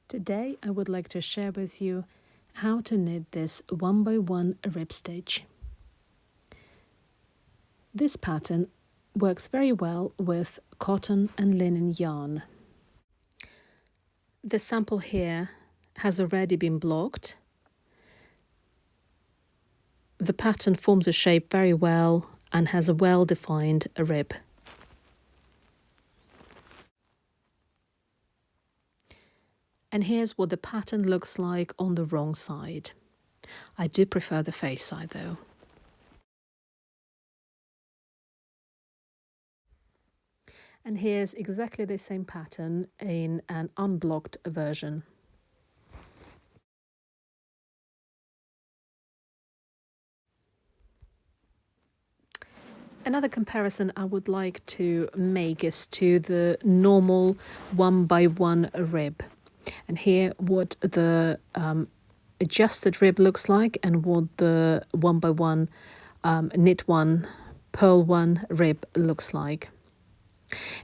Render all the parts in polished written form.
Today I would like to share with you how to knit this 1x1 rib stitch. This pattern works very well with cotton and linen yarn. The sample here has already been blocked. The pattern forms a shape very well and has a well-defined rib. And here's what the pattern looks like on the wrong side. I do prefer the face side though. And here's exactly the same pattern in an unblocked version. Another comparison I would like to make is to the normal 1x1 rib. And here what the adjusted rib looks like and what the 1x1 knit one, purl one rib looks like.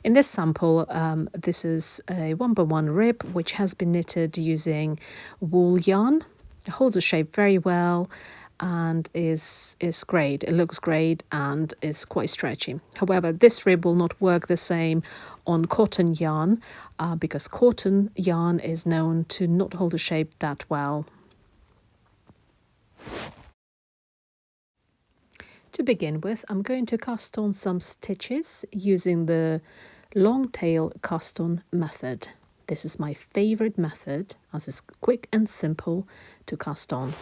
In this sample, this is a 1x1 rib which has been knitted using wool yarn. It holds the shape very well and is great. It looks great and is quite stretchy. However, this rib will not work the same on cotton yarn because cotton yarn is known to not hold the shape that well. To begin with, I'm going to cast on some stitches using the long tail cast on method. This is my favorite method as it's quick and simple to cast on.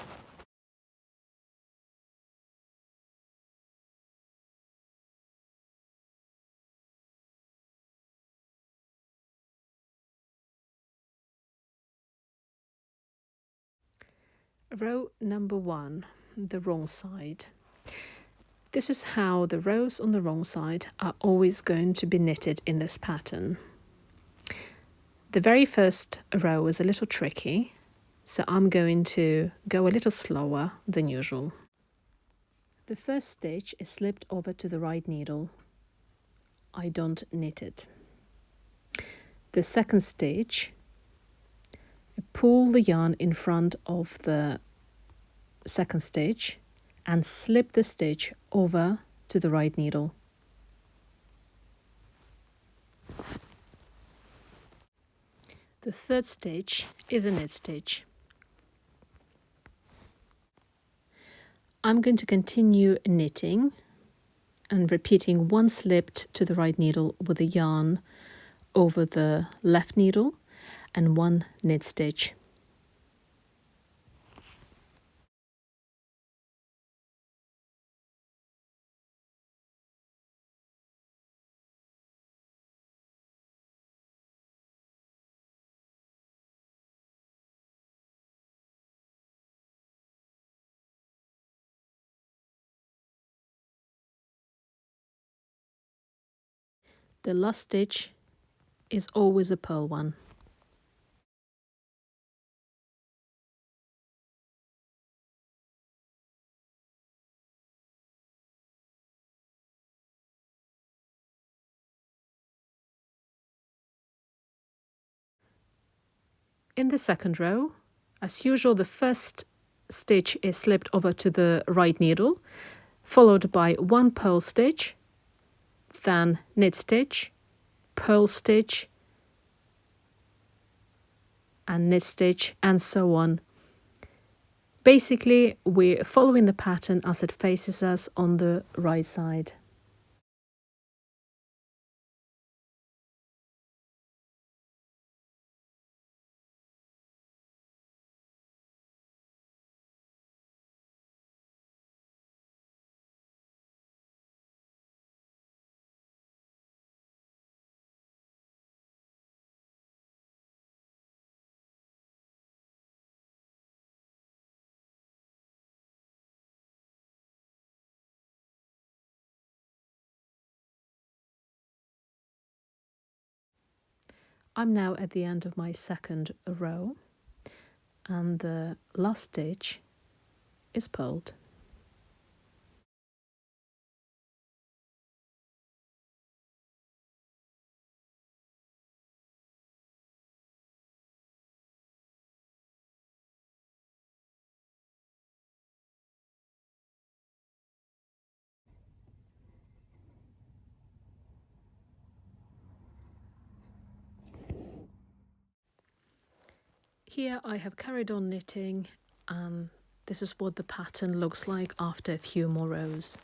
Row number 1, the wrong side. This is how the rows on the wrong side are always going to be knitted in this pattern. The very first row is a little tricky, so I'm going to go a little slower than usual. The first stitch is slipped over to the right needle. I don't knit it. The second stitch, pull the yarn in front of the second stitch and slip the stitch over to the right needle. The third stitch is a knit stitch. I'm going to continue knitting and repeating one slipped to the right needle with the yarn over the left needle and one knit stitch. The last stitch is always a purl one. In the second row, as usual, the first stitch is slipped over to the right needle, followed by one purl stitch, then knit stitch, purl stitch, and knit stitch, and so on. Basically, we're following the pattern as it faces us on the right side. I'm now at the end of my second row, and the last stitch is purled. Here I have carried on knitting, and this is what the pattern looks like after a few more rows.